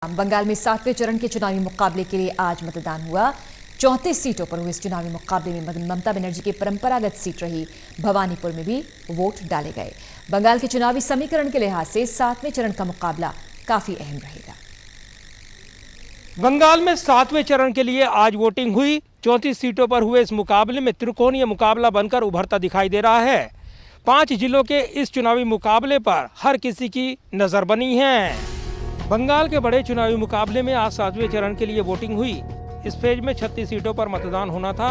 बंगाल में 7वें चरण के चुनावी मुकाबले के लिए आज मतदान हुआ। 34 सीटों पर हुए इस चुनावी मुकाबले में ममता बनर्जी की परंपरागत सीट रही भवानीपुर में भी वोट डाले गए। बंगाल के चुनावी समीकरण के लिहाज से 7वें चरण का मुकाबला काफी अहम रहेगा। बंगाल में 7वें चरण के लिए आज वोटिंग हुई। 34 सीटों पर हुए इस मुकाबले में त्रिकोणीय मुकाबला बनकर उभरता दिखाई दे रहा है। 5 जिलों के इस चुनावी मुकाबले पर हर किसी की नजर बनी है। बंगाल के बड़े चुनावी मुकाबले में आज 7वें चरण के लिए वोटिंग हुई। इस फेज में 36 सीटों पर मतदान होना था,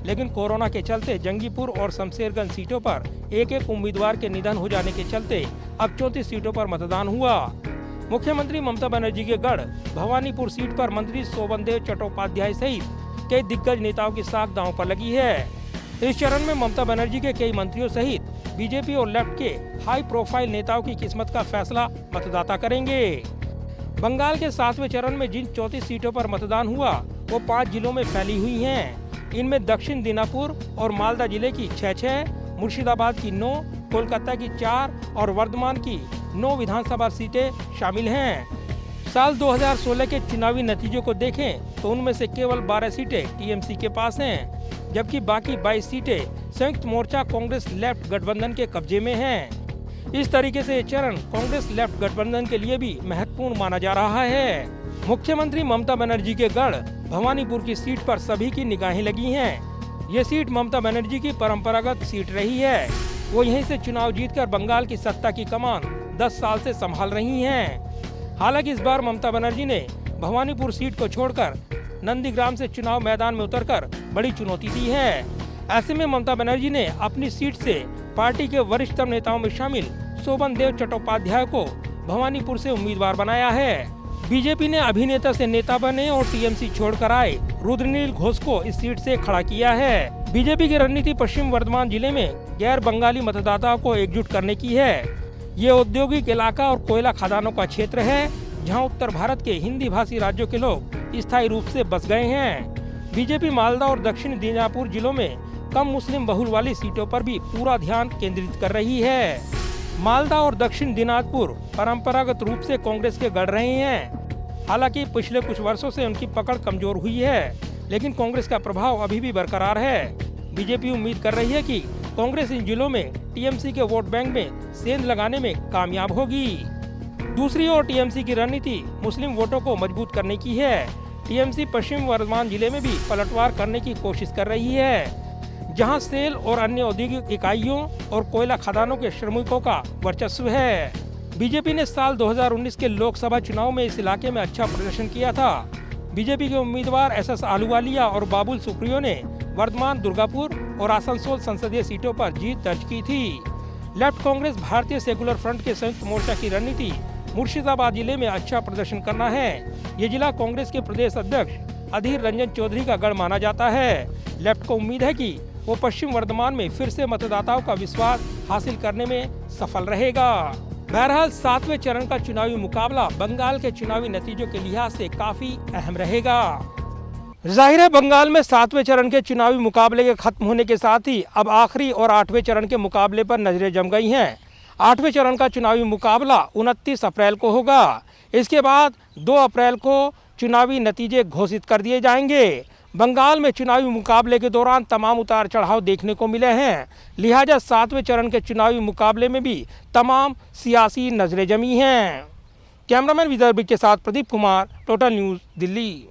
लेकिन कोरोना के चलते जंगीपुर और शमशेरगंज सीटों पर एक एक उम्मीदवार के निधन हो जाने के चलते अब 34 सीटों पर मतदान हुआ। मुख्यमंत्री ममता बनर्जी के गढ़ भवानीपुर सीट पर मंत्री शोभनदेव चट्टोपाध्याय सहित कई दिग्गज नेताओं की साख दांव पर लगी है। इस चरण में ममता बनर्जी के कई मंत्रियों सहित बीजेपी और लेफ्ट के हाई प्रोफाइल नेताओं की किस्मत का फैसला मतदाता करेंगे। बंगाल के 7वें चरण में जिन 34 सीटों पर मतदान हुआ वो 5 जिलों में फैली हुई हैं। इनमें दक्षिण दिनाजपुर और मालदा जिले की 6, मुर्शिदाबाद की 9, कोलकाता की 4 और वर्धमान की 9 विधानसभा सीटें शामिल हैं। साल 2016 के चुनावी नतीजों को देखें तो उनमें से केवल 12 सीटें टीएमसी के पास हैं, जबकि बाकी 22 सीटें संयुक्त मोर्चा कांग्रेस लेफ्ट गठबंधन के कब्जे में हैं। इस तरीके से ये चरण कांग्रेस लेफ्ट गठबंधन के लिए भी महत्वपूर्ण माना जा रहा है। मुख्यमंत्री ममता बनर्जी के गढ़ भवानीपुर की सीट पर सभी की निगाहें लगी हैं। ये सीट ममता बनर्जी की परंपरागत सीट रही है। वो यहीं से चुनाव जीतकर बंगाल की सत्ता की कमान 10 साल से संभाल रही हैं। हालांकि इस बार ममता बनर्जी ने भवानीपुर सीट को छोड़कर नंदीग्राम से चुनाव मैदान में उतरकर बड़ी चुनौती दी है। ऐसे में ममता बनर्जी ने अपनी सीट से पार्टी के वरिष्ठतम नेताओं में शामिल शोभनदेव चट्टोपाध्याय को भवानीपुर से उम्मीदवार बनाया है। बीजेपी ने अभिनेता से नेता बने और टीएमसी छोड़कर आए रुद्रनील घोष को इस सीट से खड़ा किया है। बीजेपी की रणनीति पश्चिम वर्धमान जिले में गैर बंगाली मतदाताओं को एकजुट करने की है। ये औद्योगिक इलाका और कोयला खदानों का क्षेत्र है, जहां उत्तर भारत के हिंदी भाषी राज्यों के लोग स्थायी रूप से बस गए हैं। बीजेपी मालदा और दक्षिण दिनाजपुर जिलों में कम मुस्लिम बहुल वाली सीटों पर भी पूरा ध्यान केंद्रित कर रही है। मालदा और दक्षिण दिनाजपुर परंपरागत रूप से कांग्रेस के गढ़ रहे हैं। हालांकि पिछले कुछ वर्षों से उनकी पकड़ कमजोर हुई है, लेकिन कांग्रेस का प्रभाव अभी भी बरकरार है। बीजेपी उम्मीद कर रही है कि कांग्रेस इन जिलों में टीएमसी के वोट बैंक में सेंध लगाने में कामयाब होगी। दूसरी ओर टीएमसी की रणनीति मुस्लिम वोटों को मजबूत करने की है। टीएमसी पश्चिम वर्धमान जिले में भी पलटवार करने की कोशिश कर रही है, जहां सेल और अन्य औद्योगिक इकाइयों और कोयला खदानों के श्रमिकों का वर्चस्व है। बीजेपी ने साल 2019 के लोकसभा चुनाव में इस इलाके में अच्छा प्रदर्शन किया था। बीजेपी के उम्मीदवार एसएस आलूवालिया और बाबुल सुप्रियो ने वर्धमान, दुर्गापुर और आसनसोल संसदीय सीटों पर जीत दर्ज की थी। लेफ्ट कांग्रेस भारतीय सेकुलर फ्रंट के संयुक्त मोर्चा की रणनीति मुर्शिदाबाद जिले में अच्छा प्रदर्शन करना है। ये जिला कांग्रेस के प्रदेश अध्यक्ष अधीर रंजन चौधरी का गढ़ माना जाता है। लेफ्ट को उम्मीद है कि वो पश्चिम वर्धमान में फिर से मतदाताओं का विश्वास हासिल करने में सफल रहेगा। बहरहाल 7वें चरण का चुनावी मुकाबला बंगाल के चुनावी नतीजों के लिहाज से काफी अहम रहेगा। जाहिर है बंगाल में 7वें चरण के चुनावी मुकाबले के खत्म होने के साथ ही अब आखिरी और 8वें चरण के मुकाबले पर नजरें जम गई हैं। 8वें चरण का चुनावी मुकाबला 29 अप्रैल को होगा। इसके बाद 2 अप्रैल को चुनावी नतीजे घोषित कर दिए जाएंगे। बंगाल में चुनावी मुकाबले के दौरान तमाम उतार चढ़ाव देखने को मिले हैं, लिहाजा 7वें चरण के चुनावी मुकाबले में भी तमाम सियासी नजरें जमी हैं। कैमरामैन विजय के साथ प्रदीप कुमार, टोटल न्यूज़, दिल्ली।